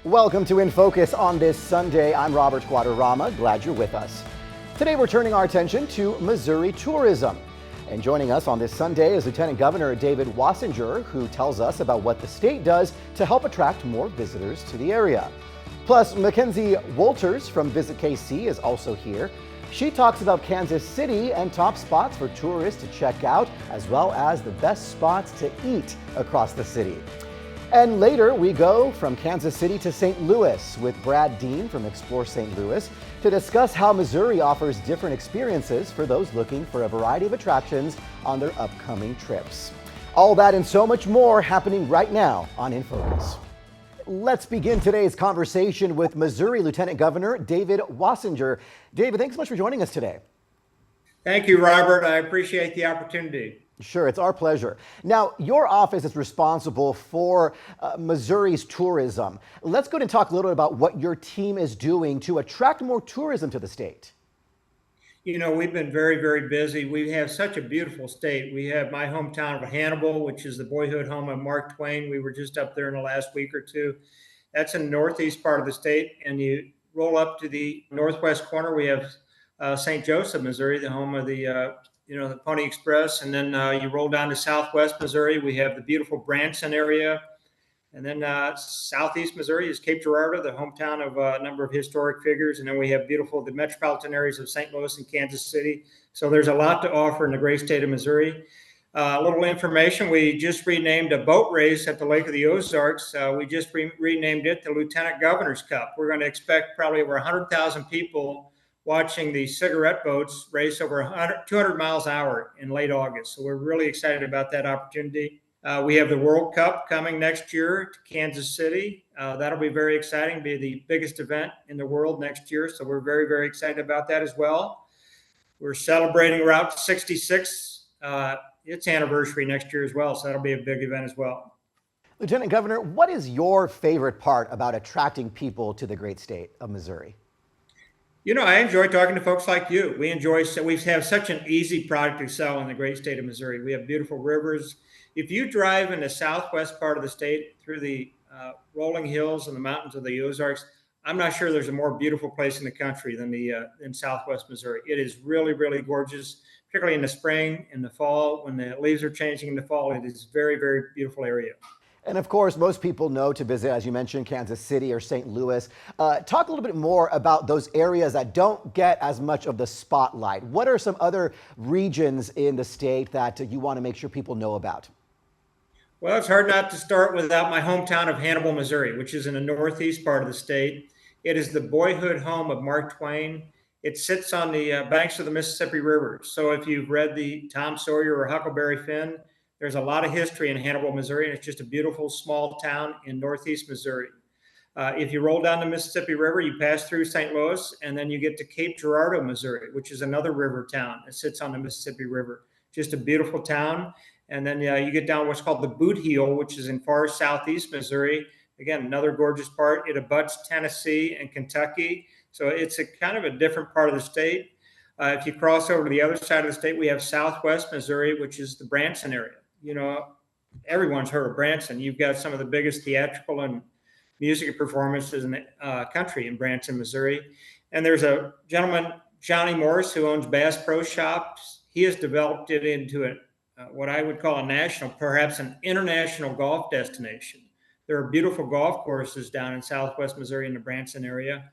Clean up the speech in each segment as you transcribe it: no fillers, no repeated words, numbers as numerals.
Welcome to In Focus on this Sunday. I'm Robert Guaderrama. Glad you're with us. Today we're turning our attention to Missouri tourism. And joining us on this Sunday is Lieutenant Governor David Wasinger, who tells us about what the state does to help attract more visitors to the area. Plus, Mackenzie Wolters from VisitKC is also here. She talks about Kansas City and top spots for tourists to check out, as well as the best spots to eat across the city. And later, we go from Kansas City to St. Louis with Brad Dean from Explore St. Louis to discuss how Missouri offers different experiences for those looking for a variety of attractions on their upcoming trips. All that and so much more happening right now on In Focus. Let's begin today's conversation with Missouri Lieutenant Governor David Wasinger. David, thanks so much for joining us today. Thank you, Robert. I appreciate the opportunity. Sure, it's our pleasure. Now, your office is responsible for Missouri's tourism. Let's go ahead and talk a little bit about what your team is doing to attract more tourism to the state. You know, we've been very, very busy. We have such a beautiful state. We have my hometown of Hannibal, which is the boyhood home of Mark Twain. We were just up there in the last week or two. That's in the northeast part of the state. And you roll up to the northwest corner, we have St. Joseph, Missouri, the home of the Pony Express. And then you roll down to southwest Missouri. We have the beautiful Branson area. And then southeast Missouri is Cape Girardeau, the hometown of a number of historic figures. And then we have the metropolitan areas of St. Louis and Kansas City. So there's a lot to offer in the great state of Missouri. A little information, we just renamed a boat race at the Lake of the Ozarks. We just renamed it the Lieutenant Governor's Cup. We're going to expect probably over 100,000 people watching the cigarette boats race over 200 miles an hour in late August. So we're really excited about that opportunity. We have the World Cup coming next year to Kansas City. That'll be very exciting, be the biggest event in the world next year. So we're very, very excited about that as well. We're celebrating Route 66, its anniversary next year as well. So that'll be a big event as well. Lieutenant Governor, what is your favorite part about attracting people to the great state of Missouri? You know, I enjoy talking to folks like you. We have such an easy product to sell in the great state of Missouri. We have beautiful rivers. If you drive in the southwest part of the state through the rolling hills and the mountains of the Ozarks, I'm not sure there's a more beautiful place in the country than in southwest Missouri. It is really, really gorgeous, particularly in the spring, in the fall, when the leaves are changing in the fall. It is a very, very beautiful area. And of course, most people know to visit, as you mentioned, Kansas City or St. Louis. Talk a little bit more about those areas that don't get as much of the spotlight. What are some other regions in the state that you want to make sure people know about? Well, it's hard not to start without my hometown of Hannibal, Missouri, which is in the northeast part of the state. It is the boyhood home of Mark Twain. It sits on the banks of the Mississippi River. So if you've read the Tom Sawyer or Huckleberry Finn, there's a lot of history in Hannibal, Missouri, and it's just a beautiful small town in northeast Missouri. If you roll down the Mississippi River, you pass through St. Louis, and then you get to Cape Girardeau, Missouri, which is another river town that sits on the Mississippi River. Just a beautiful town. And then you get down what's called the Boot Heel, which is in far southeast Missouri. Again, another gorgeous part. It abuts Tennessee and Kentucky. So it's a kind of a different part of the state. If you cross over to the other side of the state, we have southwest Missouri, which is the Branson area. You know, everyone's heard of Branson. You've got some of the biggest theatrical and music performances in the country in Branson, Missouri. And there's a gentleman, Johnny Morris, who owns Bass Pro Shops. He has developed it into what I would call a national, perhaps an international golf destination. There are beautiful golf courses down in southwest Missouri in the Branson area.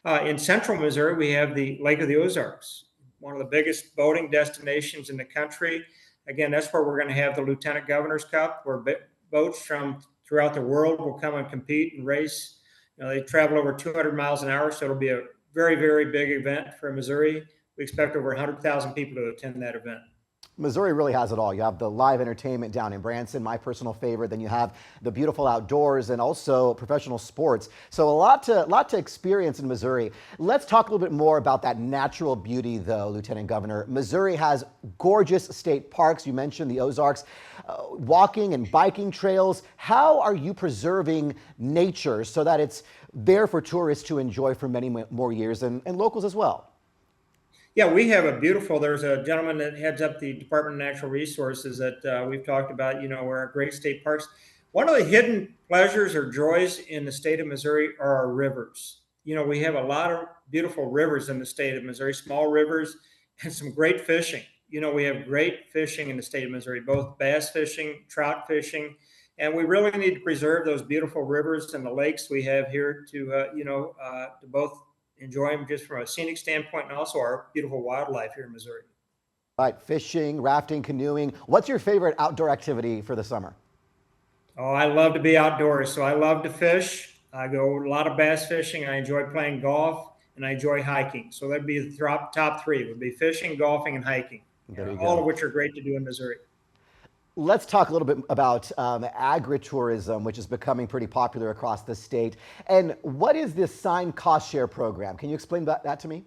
In central Missouri, we have the Lake of the Ozarks, one of the biggest boating destinations in the country. Again, that's where we're going to have the Lieutenant Governor's Cup, where boats from throughout the world will come and compete and race. You know, they travel over 200 miles an hour, so it'll be a very, very big event for Missouri. We expect over 100,000 people to attend that event. Missouri really has it all. You have the live entertainment down in Branson, my personal favorite. Then you have the beautiful outdoors and also professional sports. So a lot to experience in Missouri. Let's talk a little bit more about that natural beauty, though, Lieutenant Governor. Missouri has gorgeous state parks. You mentioned the Ozarks, walking and biking trails. How are you preserving nature so that it's there for tourists to enjoy for many more years and locals as well? Yeah, we have there's a gentleman that heads up the Department of Natural Resources that we've talked about, you know, where our great state parks. One of the hidden pleasures or joys in the state of Missouri are our rivers. We have a lot of beautiful rivers in the state of Missouri, small rivers, and some great fishing. We have great fishing in the state of Missouri, both bass fishing, trout fishing, and we really need to preserve those beautiful rivers and the lakes we have here to both enjoy them just from a scenic standpoint and also our beautiful wildlife here in Missouri. Right, fishing, rafting, canoeing. What's your favorite outdoor activity for the summer? Oh, I love to be outdoors. So I love to fish. I go a lot of bass fishing. I enjoy playing golf and I enjoy hiking. So that'd be the top three would be fishing, golfing, and hiking, There you all of go. which are great to do in Missouri. Let's talk a little bit about agritourism, which is becoming pretty popular across the state. And what is this sign cost share program? Can you explain that to me?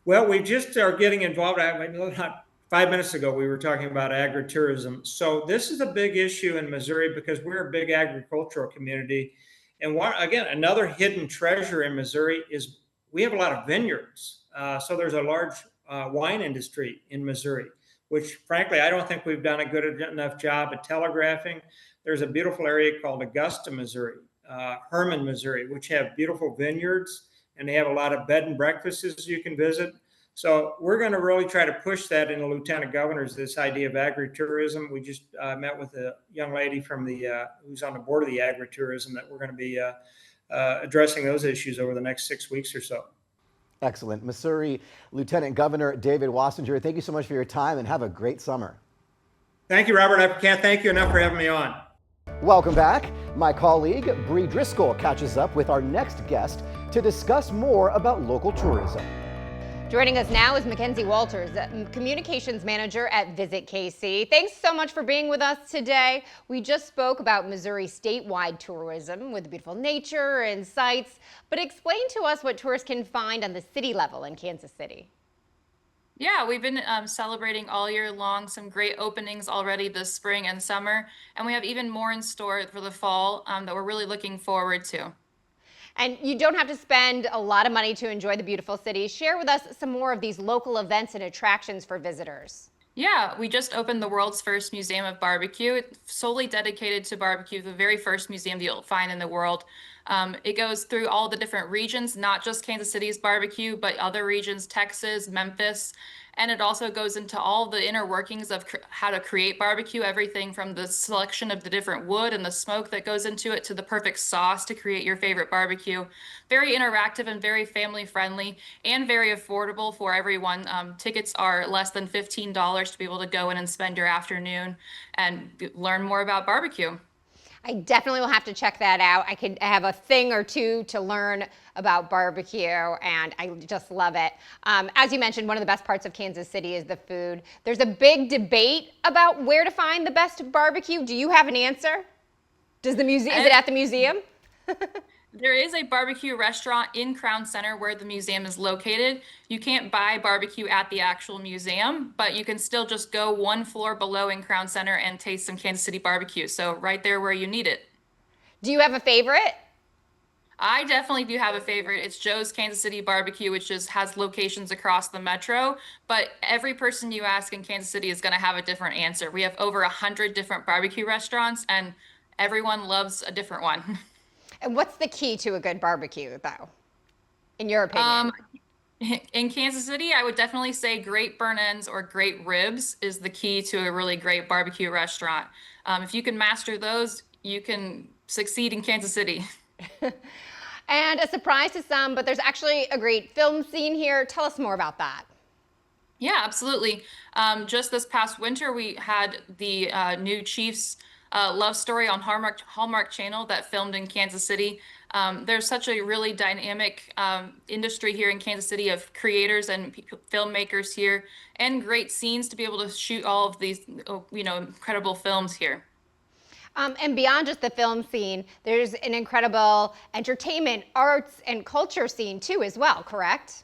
Well, we just are getting involved. Not 5 minutes ago, we were talking about agritourism. So this is a big issue in Missouri because we're a big agricultural community. And again, another hidden treasure in Missouri is we have a lot of vineyards. So there's a large wine industry in Missouri, which frankly, I don't think we've done a good enough job at telegraphing. There's a beautiful area called Augusta, Missouri, Herman, Missouri, which have beautiful vineyards and they have a lot of bed and breakfasts you can visit. So we're going to really try to push that in the lieutenant governors, this idea of agritourism. We just met with a young lady from who's on the board of the agritourism that we're going to be addressing those issues over the next 6 weeks or so. Excellent. Missouri Lieutenant Governor David Wasinger, thank you so much for your time and have a great summer. Thank you, Robert. I can't thank you enough for having me on. Welcome back. My colleague Bree Driscoll catches up with our next guest to discuss more about local tourism. Joining us now is Mackenzie Wolters, Communications Manager at VisitKC. Thanks so much for being with us today. We just spoke about Missouri statewide tourism with beautiful nature and sights, but explain to us what tourists can find on the city level in Kansas City. Yeah, we've been celebrating all year long, some great openings already this spring and summer, and we have even more in store for the fall that we're really looking forward to. And you don't have to spend a lot of money to enjoy the beautiful city. Share with us some more of these local events and attractions for visitors. Yeah, we just opened the world's first museum of barbecue. It's solely dedicated to barbecue, the very first museum that you'll find in the world. It goes through all the different regions, not just Kansas City's barbecue, but other regions, Texas, Memphis. And it also goes into all the inner workings of how to create barbecue, everything from the selection of the different wood and the smoke that goes into it to the perfect sauce to create your favorite barbecue. Very interactive and very family friendly and very affordable for everyone. Tickets are less than $15 to be able to go in and spend your afternoon and learn more about barbecue. I definitely will have to check that out. I have a thing or two to learn about barbecue, and I just love it. As you mentioned, one of the best parts of Kansas City is the food. There's a big debate about where to find the best barbecue. Do you have an answer? Is it at the museum? There is a barbecue restaurant in Crown Center where the museum is located. You can't buy barbecue at the actual museum, but you can still just go one floor below in Crown Center and taste some Kansas City barbecue. So right there where you need it. Do you have a favorite? I definitely do have a favorite. It's Joe's Kansas City Barbecue, which just has locations across the metro. But every person you ask in Kansas City is going to have a different answer. We have over 100 different barbecue restaurants, and everyone loves a different one. And what's the key to a good barbecue, though, in your opinion? In Kansas City, I would definitely say great burn ends or great ribs is the key to a really great barbecue restaurant. If you can master those, you can succeed in Kansas City. And a surprise to some, but there's actually a great film scene here. Tell us more about that. Yeah, absolutely. Just this past winter, we had the new Chiefs love story on Hallmark Channel that filmed in Kansas City. There's such a really dynamic industry here in Kansas City of creators and filmmakers here, and great scenes to be able to shoot all of these, incredible films here. And beyond just the film scene, there's an incredible entertainment, arts, and culture scene too as well, correct?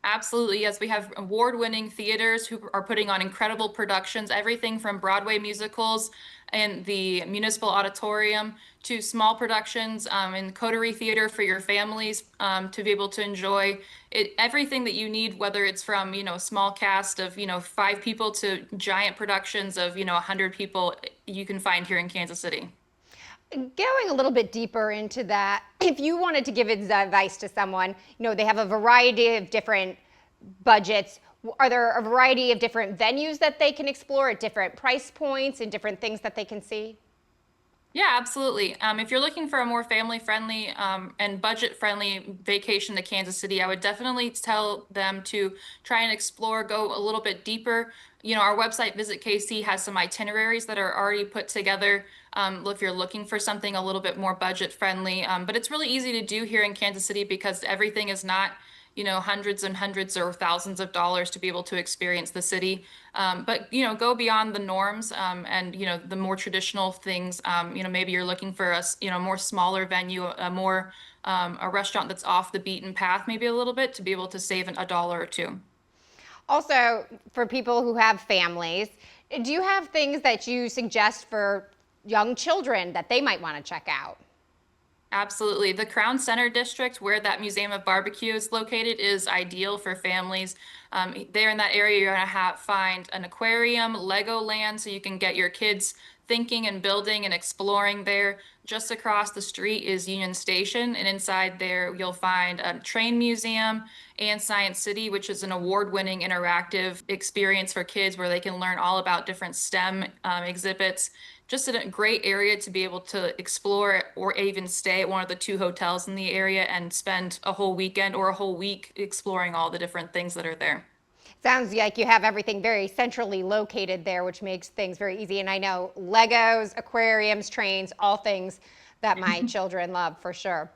Absolutely, yes. We have award-winning theaters who are putting on incredible productions, everything from Broadway musicals and the Municipal Auditorium to small productions in Coterie Theater for your families to be able to enjoy it. Everything that you need, whether it's from, a small cast of, 5 people to giant productions of, 100 people, you can find here in Kansas City. Going a little bit deeper into that, if you wanted to give advice to someone, they have a variety of different budgets. Are there a variety of different venues that they can explore at different price points and different things that they can see? Yeah, absolutely. If you're looking for a more family-friendly and budget-friendly vacation to Kansas City, I would definitely tell them to try and explore, go a little bit deeper. Our website, VisitKC, has some itineraries that are already put together if you're looking for something a little bit more budget-friendly. But it's really easy to do here in Kansas City because everything is not hundreds and hundreds or thousands of dollars to be able to experience the city. But, go beyond the norms and, the more traditional things. Maybe you're looking for more smaller venue, a restaurant that's off the beaten path, maybe a little bit to be able to save a dollar or two. Also, for people who have families, do you have things that you suggest for young children that they might want to check out? Absolutely. The Crown Center district, where that Museum of Barbecue is located, is ideal for families. There in that area, you're going to find an aquarium, Legoland, so you can get your kids thinking and building and exploring there. Just across the street is Union Station, and inside there you'll find a train museum and Science City, which is an award-winning interactive experience for kids where they can learn all about different STEM exhibits. Just a great area to be able to explore or even stay at one of the two hotels in the area and spend a whole weekend or a whole week exploring all the different things that are there. Sounds like you have everything very centrally located there, which makes things very easy. And I know Legos, aquariums, trains, all things that my children love for sure.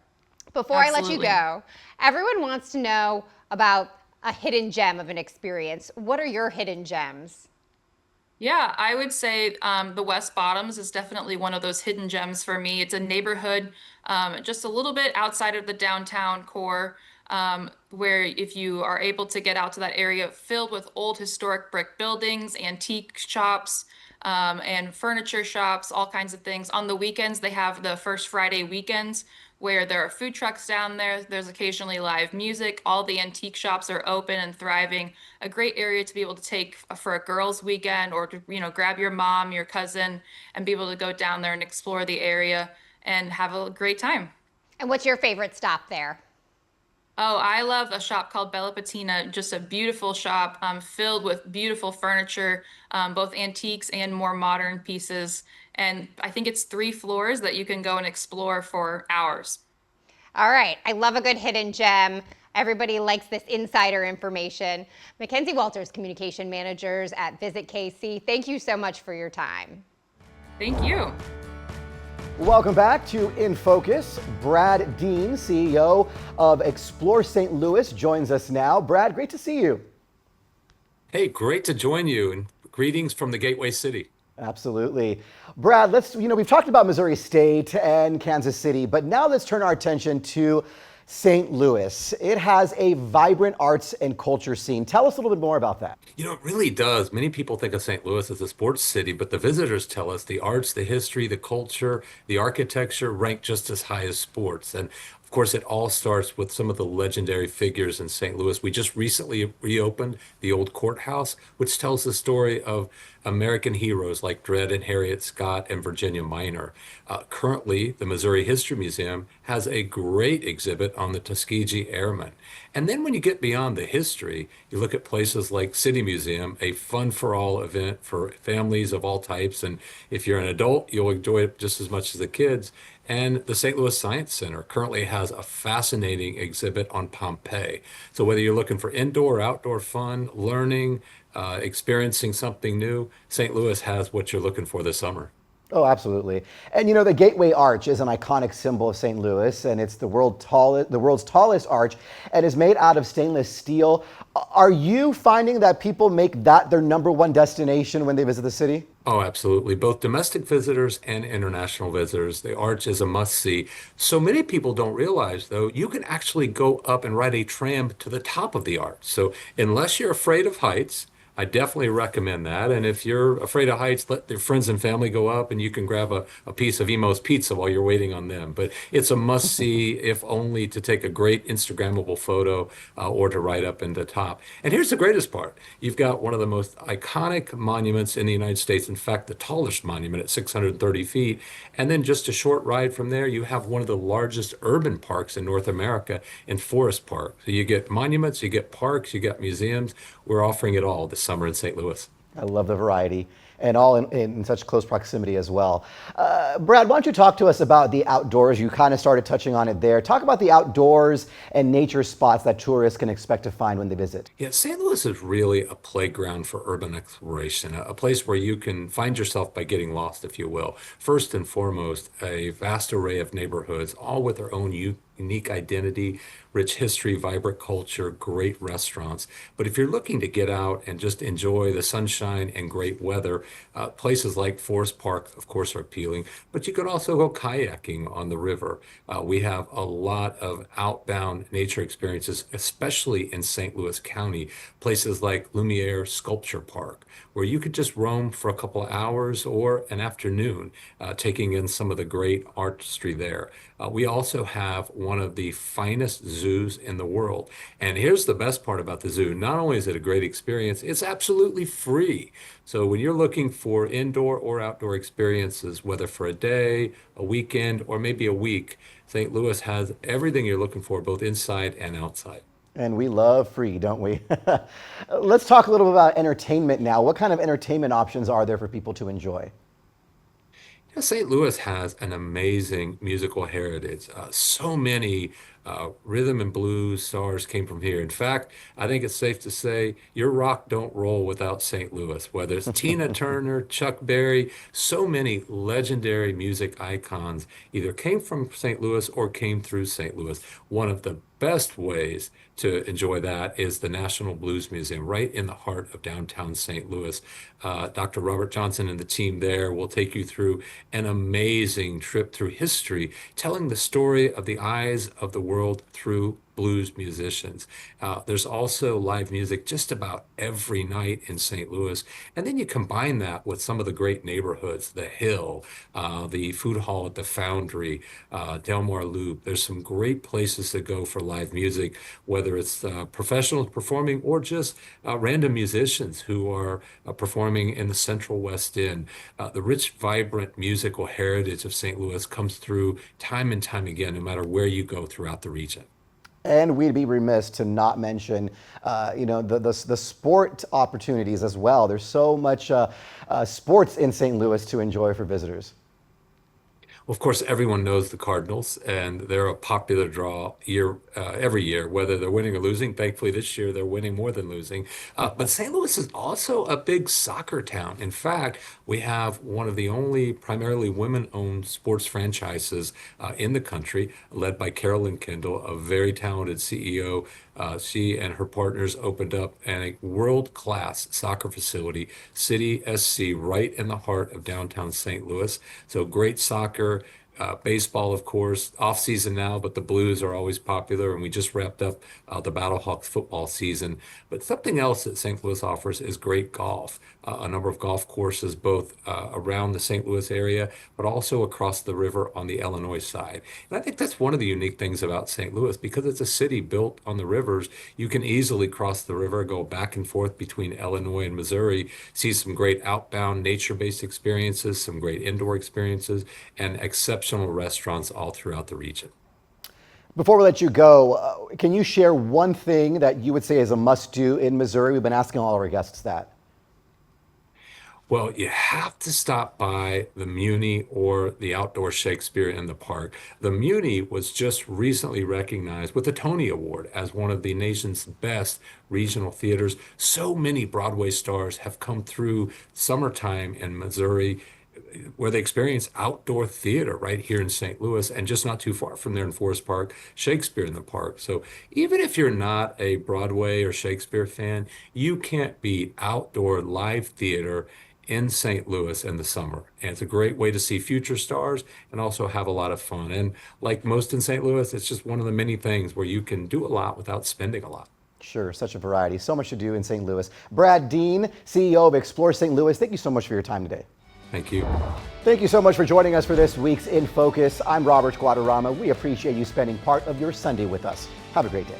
Before I let you go, everyone wants to know about a hidden gem of an experience. What are your hidden gems? Yeah, I would say the West Bottoms is definitely one of those hidden gems for me. It's a neighborhood just a little bit outside of the downtown core, where if you are able to get out to that area filled with old historic brick buildings, antique shops, and furniture shops, all kinds of things. On the weekends, they have the First Friday weekends where there are food trucks down there. There's occasionally live music. All the antique shops are open and thriving. A great area to be able to take for a girls' weekend or to, grab your mom, your cousin, and be able to go down there and explore the area and have a great time. And what's your favorite stop there? Oh, I love a shop called Bella Patina, just a beautiful shop filled with beautiful furniture, both antiques and more modern pieces. And I think it's 3 floors that you can go and explore for hours. All right. I love a good hidden gem. Everybody likes this insider information. Mackenzie Wolters, Communication Managers at VisitKC. Thank you so much for your time. Thank you. Welcome back to In Focus. Brad Dean, CEO of Explore St. Louis, joins us now. Brad, great to see you. Hey, great to join you, and greetings from the Gateway City. Absolutely. Brad, we've talked about Missouri State and Kansas City, but now let's turn our attention to St. Louis. It has a vibrant arts and culture scene. Tell us a little bit more about that. It really does. Many people think of St. Louis as a sports city, but the visitors tell us the arts, the history, the culture, the architecture rank just as high as sports. And of course, it all starts with some of the legendary figures in St. Louis. We just recently reopened the old courthouse, which tells the story of American heroes like Dred and Harriet Scott and Virginia Minor. Currently, the Missouri History Museum has a great exhibit on the Tuskegee Airmen. And then when you get beyond the history, you look at places like City Museum, a fun-for-all event for families of all types. And if you're an adult, you'll enjoy it just as much as the kids. And the St. Louis Science Center currently has a fascinating exhibit on Pompeii. So whether you're looking for indoor or outdoor fun, learning, experiencing something new, St. Louis has what you're looking for this summer. Oh, absolutely. And the Gateway Arch is an iconic symbol of St. Louis, and it's the world's tallest arch, and is made out of stainless steel. Are you finding that people make that their number one destination when they visit the city? Oh, absolutely. Both domestic visitors and international visitors. The arch is a must-see. So many people don't realize, though, you can actually go up and ride a tram to the top of the arch. So unless you're afraid of heights, I definitely recommend that. And if you're afraid of heights, let your friends and family go up and you can grab a piece of Emo's pizza while you're waiting on them. But it's a must see, if only to take a great Instagrammable photo or to ride up in the top. And here's the greatest part. You've got one of the most iconic monuments in the United States. In fact, the tallest monument at 630 feet. And then just a short ride from there, you have one of the largest urban parks in North America in Forest Park. So you get monuments, you get parks, you get museums. We're offering it all this summer in St. Louis. I love the variety and all in such close proximity as well. Brad, why don't you talk to us about the outdoors? You kind of started touching on it there. Talk about the outdoors and nature spots that tourists can expect to find when they visit. Yeah, St. Louis is really a playground for urban exploration, a place where you can find yourself by getting lost, if you will. First and foremost, a vast array of neighborhoods, all with their own unique identity, rich history, vibrant culture, great restaurants. But if you're looking to get out and just enjoy the sunshine and great weather, places like Forest Park, of course, are appealing. But you could also go kayaking on the river. We have a lot of outbound nature experiences, especially in St. Louis County, places like Lumiere Sculpture Park, where you could just roam for a couple of hours or an afternoon, taking in some of the great artistry there. We also have one of the finest zoos in the world. And here's the best part about the zoo. Not only is it a great experience, it's absolutely free. So when you're looking for indoor or outdoor experiences, whether for a day, a weekend, or maybe a week, St. Louis has everything you're looking for, both inside and outside. And we love free, don't we? Let's talk a little bit about entertainment now. What kind of entertainment options are there for people to enjoy? St. Louis has an amazing musical heritage. So many rhythm and blues stars came from here. In fact, I think it's safe to say your rock don't roll without St. Louis, whether it's Tina Turner, Chuck Berry, so many legendary music icons either came from St. Louis or came through St. Louis. One of the best ways to enjoy that is the National Blues Museum right in the heart of downtown St. Louis. Dr. Robert Johnson and the team there will take you through an amazing trip through history, telling the story of the eyes of the world through blues musicians. There's also live music just about every night in St. Louis. And then you combine that with some of the great neighborhoods, the Hill, the Food Hall at the Foundry, Delmar Loop. There's some great places to go for live music, whether it's professionals performing or just random musicians who are performing in the Central West End. The rich, vibrant musical heritage of St. Louis comes through time and time again, no matter where you go throughout the region. And we'd be remiss to not mention, the sport opportunities as well. There's so much sports in St. Louis to enjoy for visitors. Well, of course, everyone knows the Cardinals, and they're a popular draw every year, whether they're winning or losing. Thankfully, this year they're winning more than losing. But St. Louis is also a big soccer town. In fact, we have one of the only primarily women-owned sports franchises in the country, led by Carolyn Kendall, a very talented CEO. She and her partners opened up a world-class soccer facility, City SC, right in the heart of downtown St. Louis. So great soccer, baseball, of course, off season now, but the Blues are always popular. And we just wrapped up the Battlehawks football season. But something else that St. Louis offers is great golf. A number of golf courses, both around the St. Louis area, but also across the river on the Illinois side. And I think that's one of the unique things about St. Louis, because it's a city built on the rivers. You can easily cross the river, go back and forth between Illinois and Missouri, see some great outbound nature-based experiences, some great indoor experiences, and exceptional restaurants all throughout the region. Before we let you go, can you share one thing that you would say is a must-do in Missouri? We've been asking all our guests that. Well, you have to stop by the Muni or the Outdoor Shakespeare in the Park. The Muni was just recently recognized with the Tony Award as one of the nation's best regional theaters. So many Broadway stars have come through summertime in Missouri, where they experience outdoor theater right here in St. Louis, and just not too far from there in Forest Park, Shakespeare in the Park. So even if you're not a Broadway or Shakespeare fan, you can't beat outdoor live theater in St. Louis in the summer. And it's a great way to see future stars and also have a lot of fun. And like most in St. Louis, it's just one of the many things where you can do a lot without spending a lot. Sure, such a variety. So much to do in St. Louis. Brad Dean, CEO of Explore St. Louis, thank you so much for your time today. Thank you. Thank you so much for joining us for this week's In Focus. I'm Robert Guaderrama. We appreciate you spending part of your Sunday with us. Have a great day.